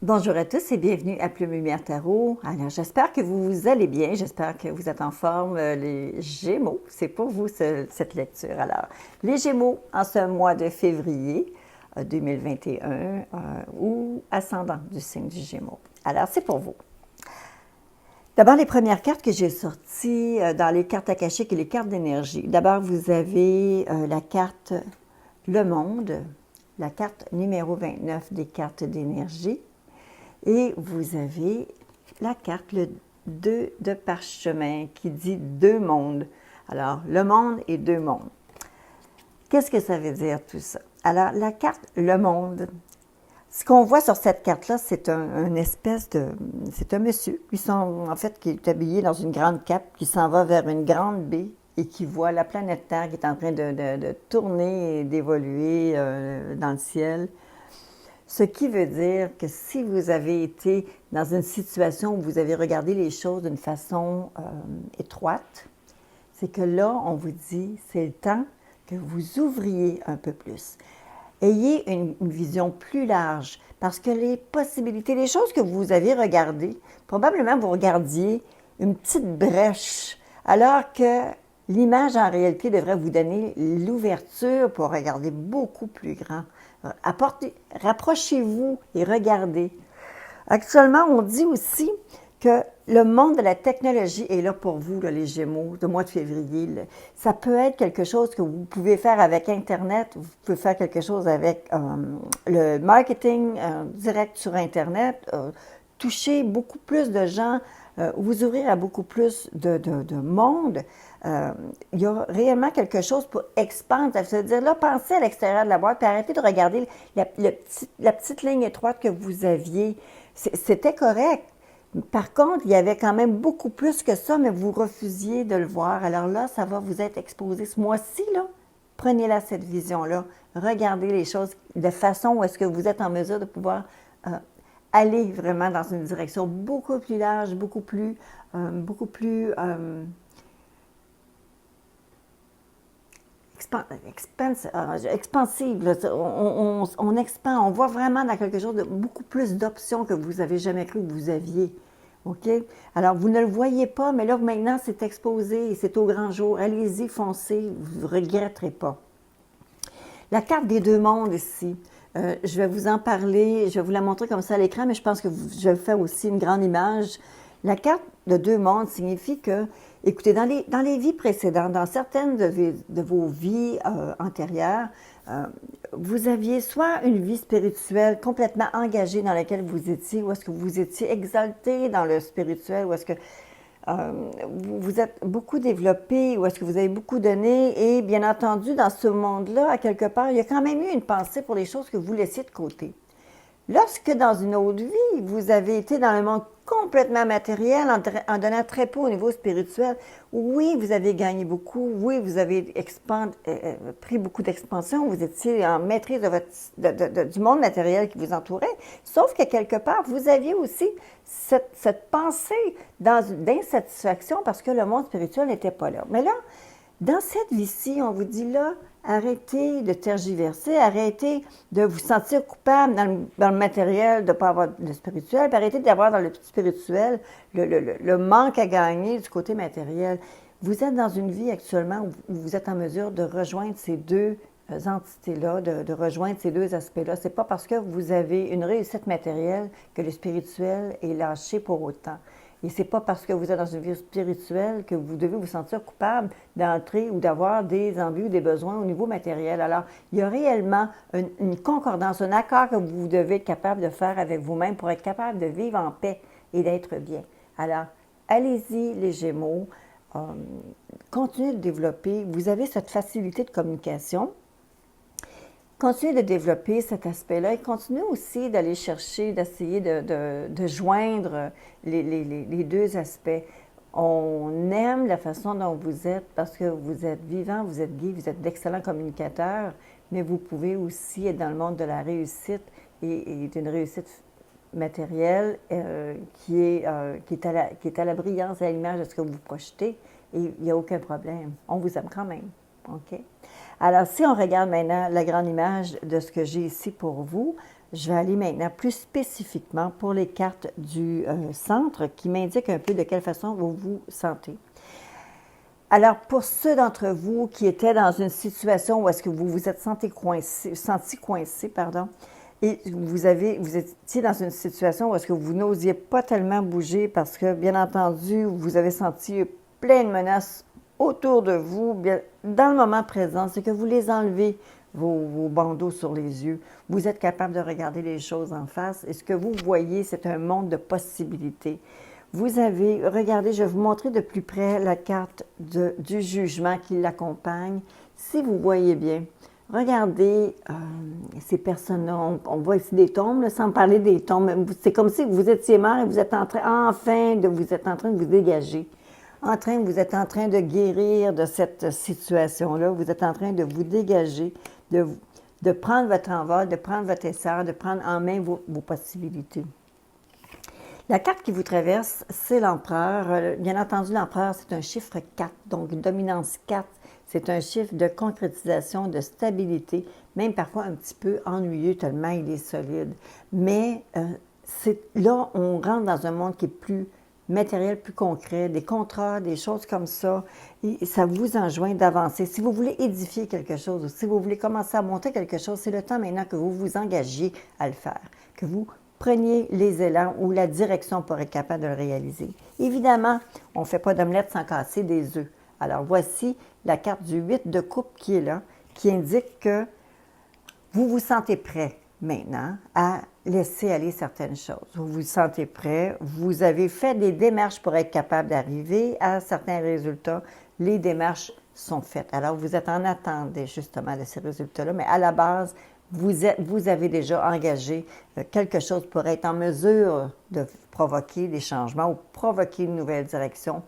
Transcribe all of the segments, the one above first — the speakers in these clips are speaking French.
Bonjour à tous et bienvenue à Plume Lumière Tarot. Alors, j'espère que vous allez bien, j'espère que vous êtes en forme. Les Gémeaux, c'est pour vous cette lecture. Alors, les Gémeaux en ce mois de février 2021 ou ascendant du signe du Gémeaux. Alors, c'est pour vous. D'abord, les premières cartes que j'ai sorties dans les cartes akashiques et les cartes d'énergie. D'abord, vous avez la carte Le Monde, la carte numéro 29 des cartes d'énergie. Et vous avez la carte, le 2 de parchemin, qui dit deux mondes. Alors, le monde et deux mondes. Qu'est-ce que ça veut dire tout ça? Alors, la carte le monde, ce qu'on voit sur cette carte-là, c'est c'est un monsieur, qui est habillé dans une grande cape, qui s'en va vers une grande baie et qui voit la planète Terre qui est en train de tourner et d'évoluer dans le ciel. Ce qui veut dire que si vous avez été dans une situation où vous avez regardé les choses d'une façon étroite, c'est que là, on vous dit, c'est le temps que vous ouvriez un peu plus. Ayez une vision plus large, parce que les possibilités, les choses que vous avez regardées, probablement vous regardiez une petite brèche, alors que l'image en réalité devrait vous donner l'ouverture pour regarder beaucoup plus grand. Rapprochez-vous et regardez. Actuellement, on dit aussi que le monde de la technologie est là pour vous, là, les Gémeaux, du mois de février. Là. Ça peut être quelque chose que vous pouvez faire avec Internet, vous pouvez faire quelque chose avec le marketing direct sur Internet, toucher beaucoup plus de gens, vous ouvrir à beaucoup plus de monde. Il y a réellement quelque chose pour expandre. Ça veut dire, là, pensez à l'extérieur de la boîte, puis arrêtez de regarder la petite ligne étroite que vous aviez. C'était correct. Par contre, il y avait quand même beaucoup plus que ça, mais vous refusiez de le voir. Alors là, ça va vous être exposé. Ce mois-ci, là, prenez-la cette vision-là. Regardez les choses de façon où est-ce que vous êtes en mesure de pouvoir aller vraiment dans une direction beaucoup plus large, beaucoup plus expansive. Là. On expand, on voit vraiment dans quelque chose de beaucoup plus d'options que vous n'avez jamais cru que vous aviez. OK? Alors, vous ne le voyez pas, mais là, maintenant, c'est exposé et c'est au grand jour. Allez-y, foncez, vous ne regretterez pas. La carte des deux mondes ici, je vais vous en parler, je vais vous la montrer comme ça à l'écran, mais je pense que je vais faire aussi une grande image. La carte de deux mondes signifie que, écoutez, dans les vies précédentes, dans certaines de vos vies antérieures, vous aviez soit une vie spirituelle complètement engagée dans laquelle vous étiez, ou est-ce que vous étiez exalté dans le spirituel, ou est-ce que vous êtes beaucoup développé, ou est-ce que vous avez beaucoup donné, et bien entendu, dans ce monde-là, à quelque part, il y a quand même eu une pensée pour les choses que vous laissiez de côté. Lorsque, dans une autre vie, vous avez été dans le monde complètement matériel, en donnant très peu au niveau spirituel, oui, vous avez gagné beaucoup, oui, vous avez pris beaucoup d'expansion, vous étiez en maîtrise du monde matériel qui vous entourait, sauf que quelque part, vous aviez aussi cette pensée d'insatisfaction parce que le monde spirituel n'était pas là. Mais là, dans cette vie-ci, on vous dit là, arrêtez de tergiverser, arrêtez de vous sentir coupable dans le matériel, de ne pas avoir le spirituel, puis arrêtez d'avoir dans le spirituel le manque à gagner du côté matériel. Vous êtes dans une vie actuellement où vous êtes en mesure de rejoindre ces deux entités-là, de rejoindre ces deux aspects-là. Ce n'est pas parce que vous avez une réussite matérielle que le spirituel est lâché pour autant. Et c'est pas parce que vous êtes dans une vie spirituelle que vous devez vous sentir coupable d'entrer ou d'avoir des envies ou des besoins au niveau matériel. Alors, il y a réellement une concordance, un accord que vous devez être capable de faire avec vous-même pour être capable de vivre en paix et d'être bien. Alors, allez-y, les Gémeaux, continuez de développer. Vous avez cette facilité de communication. Continuez de développer cet aspect-là et continuez aussi d'aller chercher, d'essayer de joindre les deux aspects. On aime la façon dont vous êtes parce que vous êtes vivant, vous êtes gai, vous êtes d'excellents communicateurs, mais vous pouvez aussi être dans le monde de la réussite et d'une réussite matérielle qui est à la brillance et à l'image de ce que vous projetez et il n'y a aucun problème. On vous aime quand même. OK? Alors, si on regarde maintenant la grande image de ce que j'ai ici pour vous, je vais aller maintenant plus spécifiquement pour les cartes du centre qui m'indiquent un peu de quelle façon vous vous sentez. Alors, pour ceux d'entre vous qui étaient dans une situation où est-ce que vous vous êtes senti coincé, et vous étiez dans une situation où est-ce que vous n'osiez pas tellement bouger parce que, bien entendu, vous avez senti plein de menaces autour de vous, bien, dans le moment présent, c'est que vous les enlevez, vos bandeaux sur les yeux. Vous êtes capable de regarder les choses en face et ce que vous voyez, c'est un monde de possibilités. Vous avez, regardez, je vais vous montrer de plus près la carte du jugement qui l'accompagne. Si vous voyez bien, regardez ces personnes-là. On voit ici des tombes, là, sans parler des tombes. C'est comme si vous étiez mort et vous êtes en train, vous êtes en train de vous dégager. Vous êtes en train de guérir de cette situation-là. Vous êtes en train de vous dégager, de prendre votre envol, de prendre votre essor, de prendre en main vos possibilités. La carte qui vous traverse, c'est l'empereur. Bien entendu, l'empereur, c'est un chiffre 4, donc dominance 4. C'est un chiffre de concrétisation, de stabilité, même parfois un petit peu ennuyeux tellement il est solide. Mais là, on rentre dans un monde qui est plus matériel, plus concret, des contrats, des choses comme ça. Et ça vous enjoint d'avancer. Si vous voulez édifier quelque chose ou si vous voulez commencer à monter quelque chose, c'est le temps maintenant que vous vous engagiez à le faire, que vous preniez les élans ou la direction pour être capable de le réaliser. Évidemment, on ne fait pas d'omelette sans casser des œufs. Alors, voici la carte du 8 de coupe qui est là, qui indique que vous vous sentez prêt maintenant à laisser aller certaines choses. Vous vous sentez prêt, vous avez fait des démarches pour être capable d'arriver à certains résultats. Les démarches sont faites. Alors, vous êtes en attente justement de ces résultats-là, mais à la base, vous avez déjà engagé quelque chose pour être en mesure de provoquer des changements ou provoquer une nouvelle direction,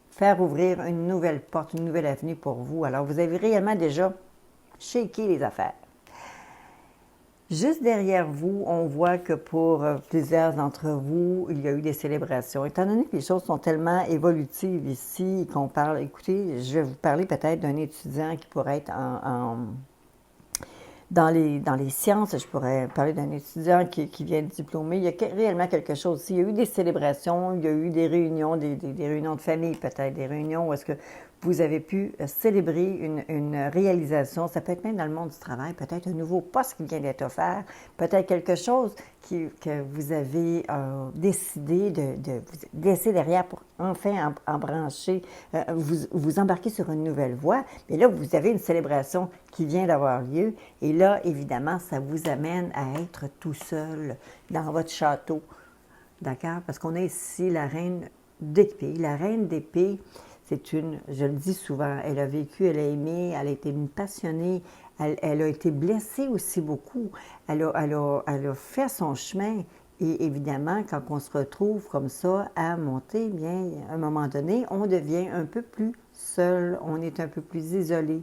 faire ouvrir une nouvelle porte, une nouvelle avenue pour vous. Alors, vous avez réellement déjà shaké les affaires. Juste derrière vous, on voit que pour plusieurs d'entre vous, il y a eu des célébrations. Étant donné que les choses sont tellement évolutives ici, qu'on parle, écoutez, je vais vous parler peut-être d'un étudiant qui pourrait être dans les sciences, je pourrais parler d'un étudiant qui vient de diplômer. Il y a réellement quelque chose ici. Il y a eu des célébrations, il y a eu des réunions, des réunions de famille peut-être, des réunions où est-ce que vous avez pu célébrer une réalisation. Ça peut être même dans le monde du travail, peut-être un nouveau poste qui vient d'être offert, peut-être quelque chose que vous avez décidé de vous laisser derrière pour enfin embrancher, vous embarquer sur une nouvelle voie. Mais là, vous avez une célébration qui vient d'avoir lieu. Et là, évidemment, ça vous amène à être tout seul dans votre château. D'accord? Parce qu'on a ici la reine d'épée. La reine d'épée, c'est je le dis souvent, elle a vécu, elle a aimé, elle a été une passionnée, elle a été blessée aussi beaucoup. Elle a fait son chemin. Et évidemment, quand on se retrouve comme ça à monter, bien, à un moment donné, on devient un peu plus seul, on est un peu plus isolé.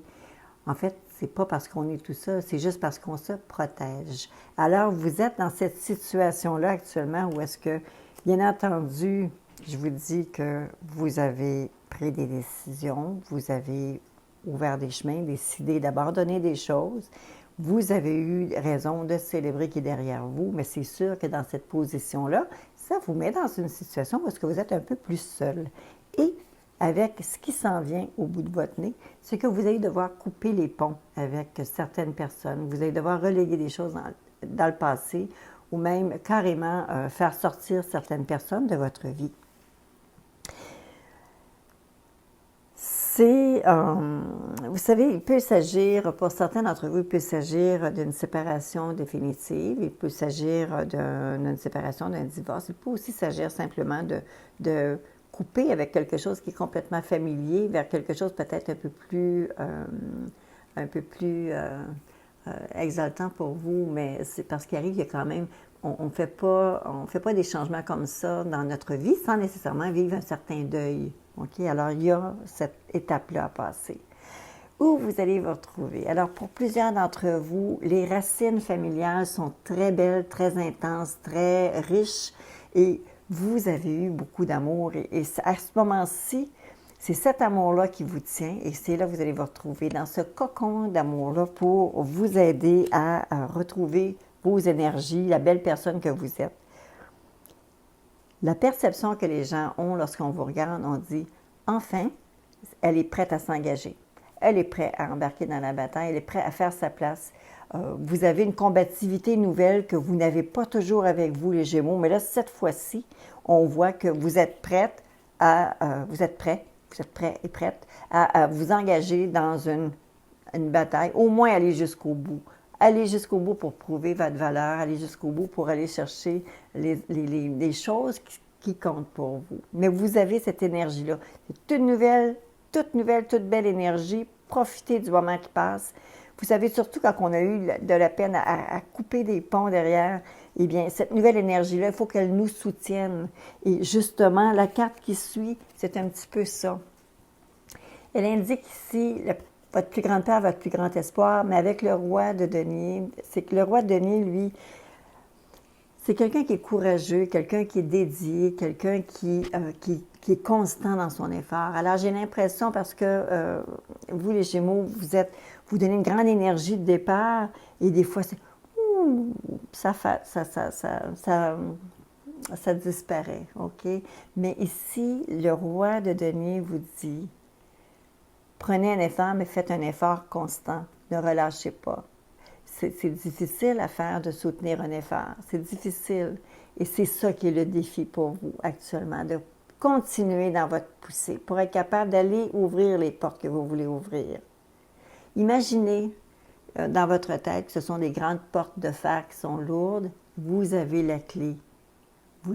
En fait, c'est pas parce qu'on est tout seul, c'est juste parce qu'on se protège. Alors, vous êtes dans cette situation-là actuellement où est-ce que, bien entendu, je vous dis que vous avez pris des décisions, vous avez ouvert des chemins, décidé d'abandonner des choses. Vous avez eu raison de célébrer qui est derrière vous, mais c'est sûr que dans cette position-là, ça vous met dans une situation où est-ce que vous êtes un peu plus seul. Et avec ce qui s'en vient au bout de votre nez, c'est que vous allez devoir couper les ponts avec certaines personnes. Vous allez devoir reléguer des choses dans le passé ou même carrément faire sortir certaines personnes de votre vie. Vous savez, il peut s'agir, pour certains d'entre vous, il peut s'agir d'une séparation définitive, il peut s'agir d'une séparation, d'un divorce, il peut aussi s'agir simplement de couper avec quelque chose qui est complètement familier vers quelque chose peut-être un peu plus exaltant pour vous, mais c'est parce qu'il arrive, il y a quand même, on ne fait pas des changements comme ça dans notre vie sans nécessairement vivre un certain deuil. OK? Alors, il y a cette étape-là à passer. Où vous allez vous retrouver? Alors, pour plusieurs d'entre vous, les racines familiales sont très belles, très intenses, très riches et vous avez eu beaucoup d'amour. Et à ce moment-ci, c'est cet amour-là qui vous tient et c'est là que vous allez vous retrouver dans ce cocon d'amour-là pour vous aider à retrouver vos énergies, la belle personne que vous êtes. La perception que les gens ont lorsqu'on vous regarde, on dit « Enfin, elle est prête à s'engager. Elle est prête à embarquer dans la bataille, elle est prête à faire sa place. Vous avez une combativité nouvelle que vous n'avez pas toujours avec vous, les Gémeaux, mais là, cette fois-ci, on voit que vous êtes prête vous êtes prêt et prête à vous engager dans une bataille, au moins aller jusqu'au bout. Aller jusqu'au bout pour prouver votre valeur, aller jusqu'au bout pour aller chercher les choses qui comptent pour vous. Mais vous avez cette énergie-là. C'est toute belle énergie. Profitez du moment qui passe. Vous savez, surtout quand on a eu de la peine à couper des ponts derrière, eh bien, cette nouvelle énergie-là, il faut qu'elle nous soutienne. Et justement, la carte qui suit, c'est un petit peu ça. Elle indique ici votre plus grande peur, votre plus grand espoir, mais avec le roi de denier, c'est que le roi de denier, lui, c'est quelqu'un qui est courageux, quelqu'un qui est dédié, quelqu'un qui est constant dans son effort. Alors, j'ai l'impression, parce que vous, les Gémeaux, vous donnez une grande énergie de départ, et des fois, ça disparaît, OK? Mais ici, le roi de denier vous dit, prenez un effort, mais faites un effort constant. Ne relâchez pas. C'est difficile à faire de soutenir un effort. C'est difficile. Et c'est ça qui est le défi pour vous actuellement, de continuer dans votre poussée pour être capable d'aller ouvrir les portes que vous voulez ouvrir. Imaginez dans votre tête que ce sont des grandes portes de fer qui sont lourdes. Vous avez la clé. Vous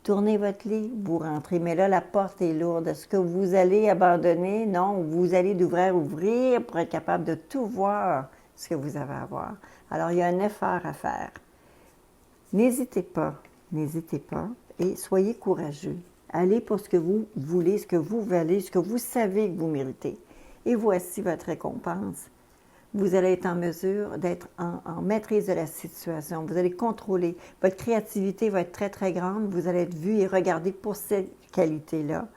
tournez votre clé, vous rentrez. Mais là, la porte est lourde. Est-ce que vous allez abandonner? Non, vous allez ouvrir pour être capable de tout voir ce que vous avez à voir. Alors, il y a un effort à faire. N'hésitez pas, et soyez courageux. Allez pour ce que vous voulez, ce que vous valez, ce que vous savez que vous méritez. Et voici votre récompense. Vous allez être en mesure d'être en maîtrise de la situation. Vous allez contrôler. Votre créativité va être très, très grande. Vous allez être vu et regardé pour cette qualité-là.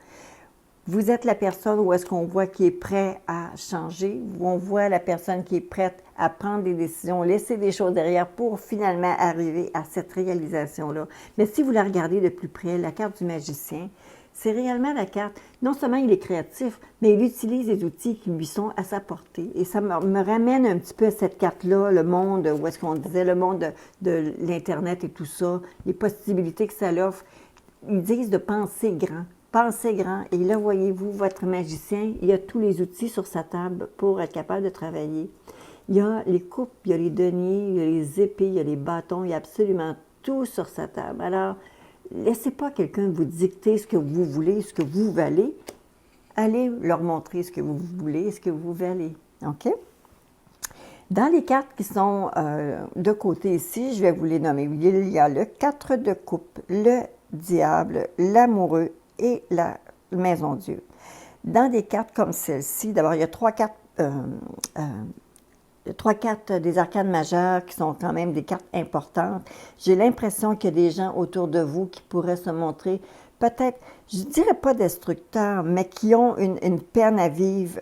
Vous êtes la personne où est-ce qu'on voit qui est prêt à changer, où on voit la personne qui est prête à prendre des décisions, laisser des choses derrière pour finalement arriver à cette réalisation-là. Mais si vous la regardez de plus près, la carte du magicien, c'est réellement la carte, non seulement il est créatif, mais il utilise les outils qui lui sont à sa portée. Et ça me ramène un petit peu à cette carte-là, le monde, où est-ce qu'on disait, le monde de l'Internet et tout ça, les possibilités que ça offre. Ils disent de penser grand. Pensez grand. Et là, voyez-vous, votre magicien, il a tous les outils sur sa table pour être capable de travailler. Il y a les coupes, il y a les deniers, il y a les épées, il y a les bâtons, il y a absolument tout sur sa table. Alors, laissez pas quelqu'un vous dicter ce que vous voulez, ce que vous valez. Allez leur montrer ce que vous voulez, ce que vous valez. OK? Dans les cartes qui sont de côté ici, je vais vous les nommer. Il y a le 4 de coupe, le diable, l'amoureux et la maison Dieu. Dans des cartes comme celle-ci, d'abord, il y a trois cartes des arcanes majeures qui sont quand même des cartes importantes. J'ai l'impression qu'il y a des gens autour de vous qui pourraient se montrer peut-être, je ne dirais pas destructeurs, mais qui ont une peine à vivre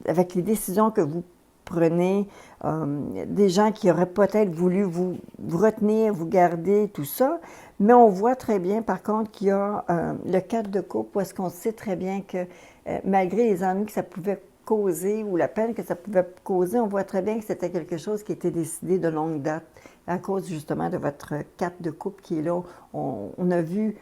avec les décisions que vous prenez, des gens qui auraient peut-être voulu vous retenir, vous garder, tout ça. Mais on voit très bien, par contre, qu'il y a le 4 de coupe, où est-ce qu'on sait très bien que malgré les ennuis que ça pouvait causer ou la peine que ça pouvait causer, on voit très bien que c'était quelque chose qui était décidé de longue date à cause justement de votre 4 de coupe qui est là. On a vu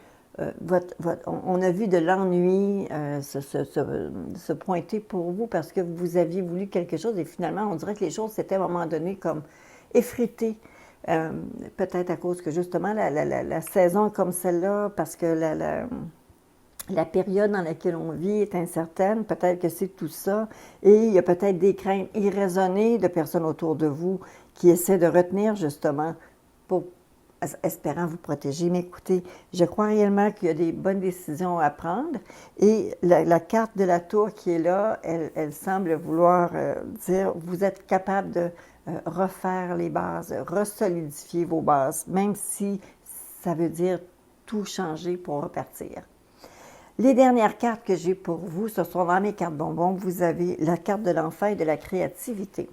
on a vu de l'ennui se pointer pour vous parce que vous aviez voulu quelque chose et finalement, on dirait que les choses s'étaient à un moment donné comme effritées. Peut-être à cause que justement la saison comme celle-là, parce que la période dans laquelle on vit est incertaine, peut-être que c'est tout ça, et il y a peut-être des craintes irraisonnées de personnes autour de vous qui essaient de retenir justement pour espérant vous protéger. Mais écoutez, je crois réellement qu'il y a des bonnes décisions à prendre et la carte de la tour qui est là, elle semble vouloir dire, vous êtes capable de refaire les bases, resolidifier vos bases, même si ça veut dire tout changer pour repartir. Les dernières cartes que j'ai pour vous, ce sont dans mes cartes bonbons. Vous avez la carte de l'enfer et de la créativité.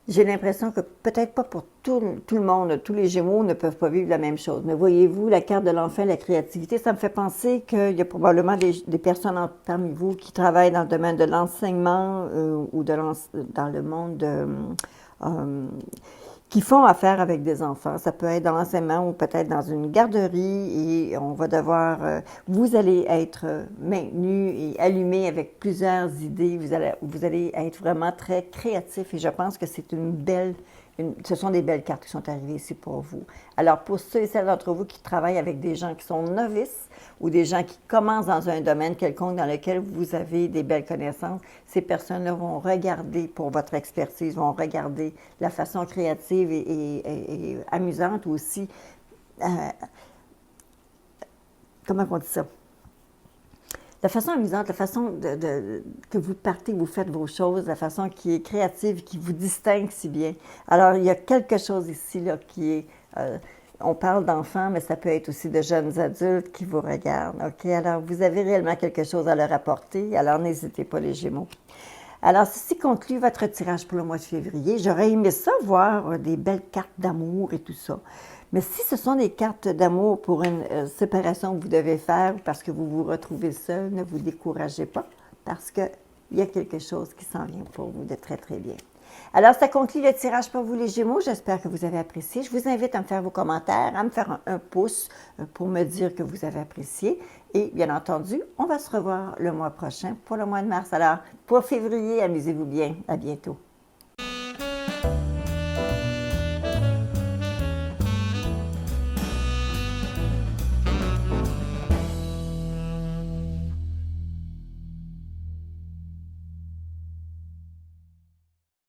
J'ai l'impression que peut-être pas pour tout le monde, tous les Gémeaux ne peuvent pas vivre la même chose. Mais voyez-vous, la carte de l'enfant, la créativité, ça me fait penser qu'il y a probablement des personnes parmi vous qui travaillent dans le domaine de l'enseignement ou dans le monde qui font affaire avec des enfants. Ça peut être dans l'enseignement ou peut-être dans une garderie et on va devoir, vous allez être maintenu et allumé avec plusieurs idées. Vous allez être vraiment très créatif et je pense que c'est ce sont des belles cartes qui sont arrivées ici pour vous. Alors, pour ceux et celles d'entre vous qui travaillent avec des gens qui sont novices ou des gens qui commencent dans un domaine quelconque dans lequel vous avez des belles connaissances, ces personnes-là vont regarder pour votre expertise, vont regarder la façon créative et amusante aussi. Comment on dit ça? La façon amusante, la façon que vous partez, vous faites vos choses, la façon qui est créative, qui vous distingue si bien. Alors, il y a quelque chose ici là, qui est... on parle d'enfants, mais ça peut être aussi de jeunes adultes qui vous regardent. OK? Alors, vous avez réellement quelque chose à leur apporter. Alors, n'hésitez pas, les Gémeaux. Alors, ceci conclut votre tirage pour le mois de février. J'aurais aimé ça, voir des belles cartes d'amour et tout ça. Mais si ce sont des cartes d'amour pour une séparation que vous devez faire parce que vous vous retrouvez seul, ne vous découragez pas parce qu'il y a quelque chose qui s'en vient pour vous de très, très bien. Alors, ça conclut le tirage pour vous, les Gémeaux. J'espère que vous avez apprécié. Je vous invite à me faire vos commentaires, à me faire un pouce pour me dire que vous avez apprécié. Et bien entendu, on va se revoir le mois prochain pour le mois de mars. Alors, pour février, amusez-vous bien. À bientôt.